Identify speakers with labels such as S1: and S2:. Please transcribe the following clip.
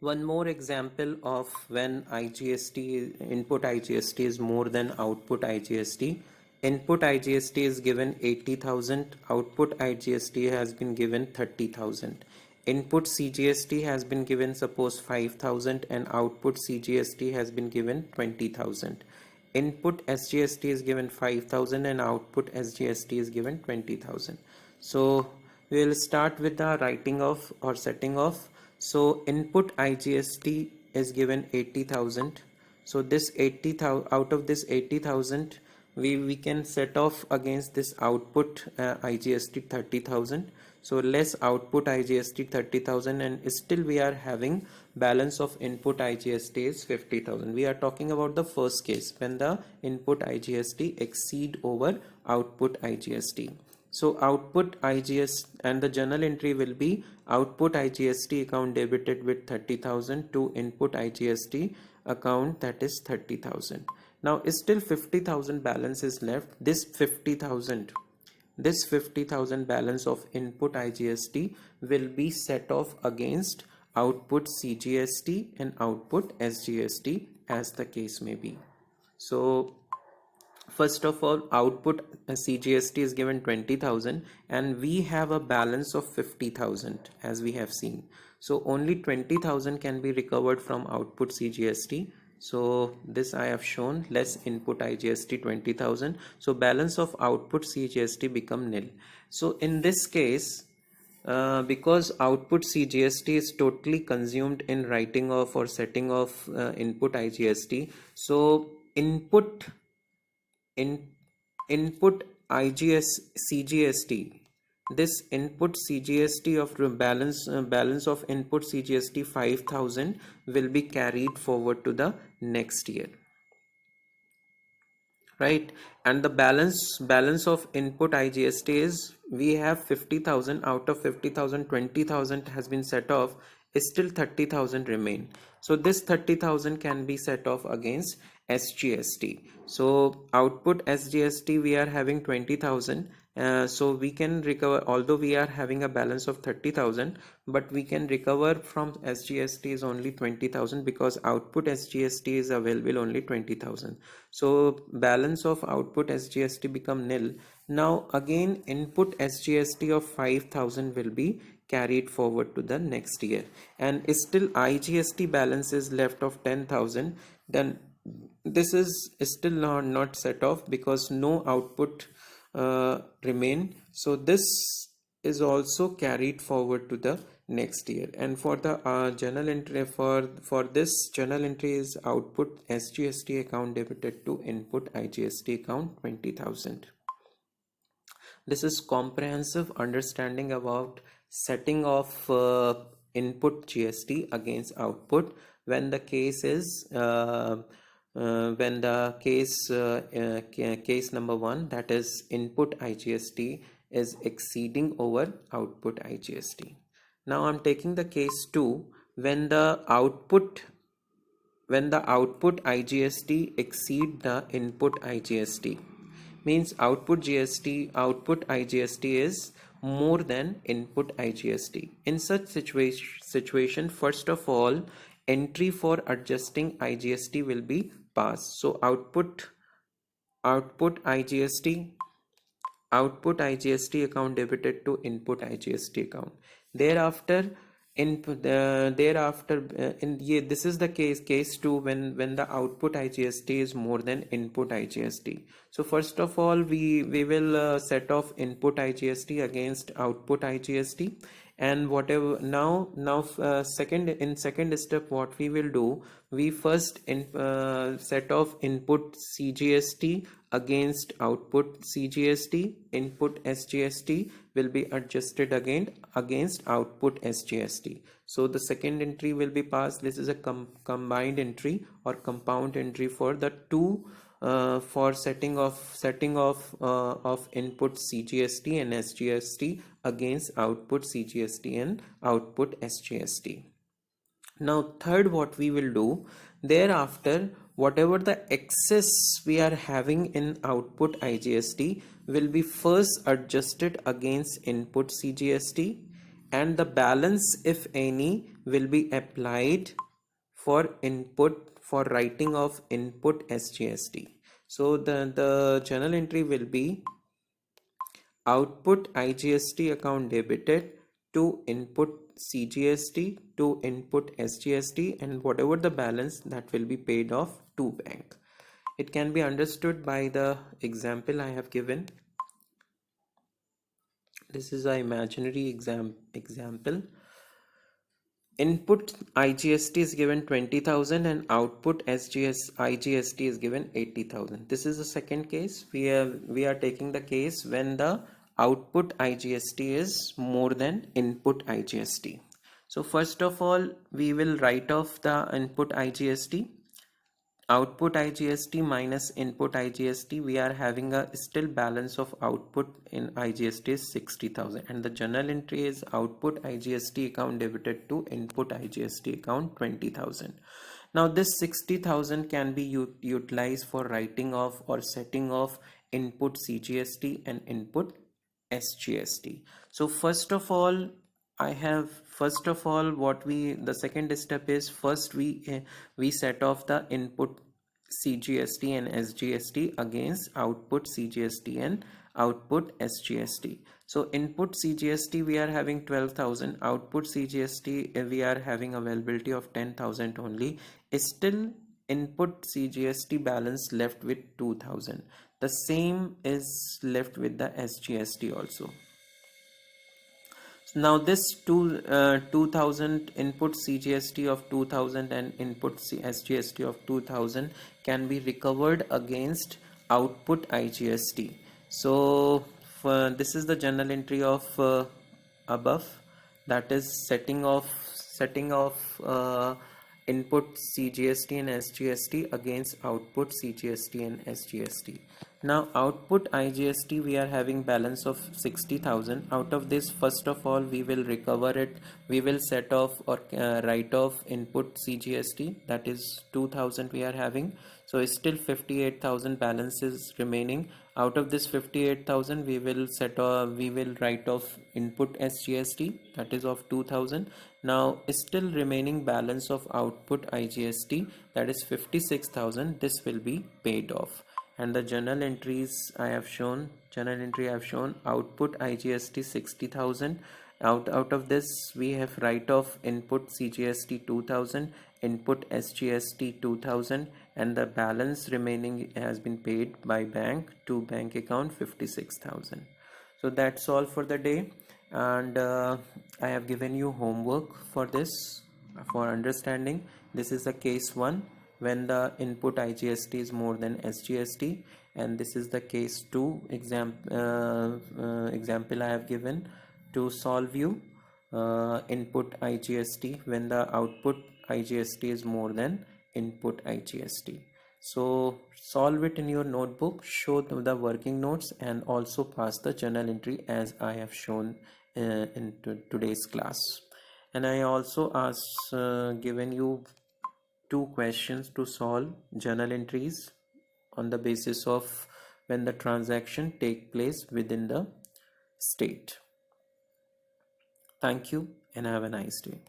S1: One more example of when input IGST is more than output IGST. Input IGST is given 80,000, output IGST has been given 30,000. Input CGST has been given suppose 5,000 and output CGST has been given 20,000. Input SGST is given 5,000 and output SGST is given 20,000. So we will start with the writing of or setting of. So input IGST is given 80,000. So this 80,000, out of this 80,000 we can set off against this output IGST 30,000. So less output IGST 30,000 and still we are having balance of input IGST is 50,000. We are talking about the first case when the input IGST exceed over output IGST. So output IGST and the journal entry will be output IGST account debited with 30,000 to input IGST account, that is 30,000. Now still 50,000 balance is left. This 50,000 balance of input IGST will be set off against output CGST and output SGST as the case may be. So first of all, output CGST is given 20,000 and we have a balance of 50,000 as we have seen. So only 20,000 can be recovered from output CGST. So this I have shown, less input IGST 20,000. So balance of output CGST become nil. So in this case, because output CGST is totally consumed in writing off or setting off input IGST, so input CGST, this input CGST of balance of input CGST 5,000 will be carried forward to the next year, right? And the balance of input IGST is, we have 50,000, out of 50,000 20,000 has been set off, still 30,000 remain. So this 30,000 can be set off against SGST. So output SGST we are having 20,000. So we can recover, although we are having a balance of 30,000, but we can recover from SGST is only 20,000 because output SGST is available only 20,000. So balance of output SGST become nil. Now again input SGST of 5,000 will be carried forward to the next year, and still IGST balance is left of 10,000. Then this is still not set off because no output remain. So this is also carried forward to the next year. And for the journal entry, for this journal entry is output SGST account debited to input IGST account 20,000. This is comprehensive understanding about setting of input GST against output when the case is case number 1, that is input IGST is exceeding over output IGST. Now I'm taking the case 2 when the output IGST exceed the input IGST, means output IGST is more than input IGST. In such situation, first of all, entry for adjusting IGST will be passed. So output IGST account debited to input IGST account. Thereafter this is the case 2 when the output IGST is more than input IGST. So first of all we will set off input IGST against output IGST, and whatever second step what we will do, we first set off input CGST against output CGST. Input SGST will be adjusted again against output SGST. So the second entry will be passed. This is a combined entry or compound entry for the two for setting off of input CGST and SGST against output CGST and output SGST. Now third, what we will do thereafter, whatever the excess we are having in output IGST will be first adjusted against input CGST, and the balance, if any, will be applied for input, for writing of input SGST. So the journal entry will be output IGST account debited to input CGST to input SGST, and whatever the balance that will be paid off to bank. It can be understood by the example I have given. This is an imaginary example. Input IGST is given 20,000 and output IGST is given 80,000. This is the second case. We are taking the case when the output IGST is more than input IGST. So first of all, we will write off the input IGST. Output IGST minus input IGST, we are having a still balance of output in IGST is 60,000, and the journal entry is output IGST account debited to input IGST account 20,000. Now this 60,000 can be utilized for writing off or setting off input CGST and input SGST. So first of all, what the second step is, first we set off the input CGST and SGST against output CGST and output SGST. So input CGST we are having 12,000, output CGST we are having availability of 10,000 only. Still input CGST balance left with 2,000. The same is left with the SGST also. Now this 2,000 input CGST of 2,000 and input SGST of 2,000 can be recovered against output IGST. So this is the journal entry of above, that is setting off input CGST and SGST against output CGST and SGST. Now output IGST we are having balance of 60,000. Out of this, first of all we will recover it. We will set off or write off input CGST, that is 2,000 we are having. So still 58,000 balance is remaining. Out of this 58,000 we will write off input SGST, that is of 2,000. Now still remaining balance of output IGST, that is 56,000. This will be paid off. And the journal entries I have shown, output IGST 60,000. Out of this we have write off input CGST 2,000, input SGST 2,000, and the balance remaining has been paid by bank to bank account 56,000. So that's all for the day, and I have given you homework for this for understanding. This is the case 1 when the input IGST is more than SGST, and this is the case 2 example I have given to solve you input IGST when the output IGST is more than input IGST. So solve it in your notebook, show the working notes, and also pass the journal entry as I have shown in today's class. And I also given you 2 questions to solve journal entries on the basis of when the transaction take place within the state. Thank you and have a nice day.